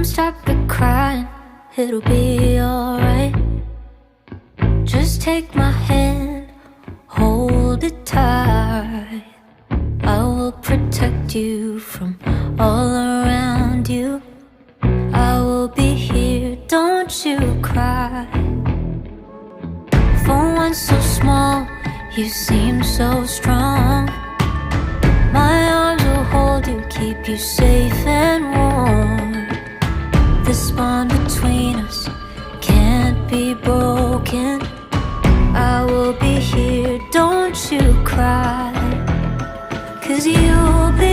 stop the crying, it'll be alright. Just take my hand, hold it tight. I will protect you from all around you. I will be here, don't you cry. For one so small, you seem so strong. My arms will hold you, keep you safe and warm. This bond between us can't be broken. I will be here, don't you cry. 'Cause you'll be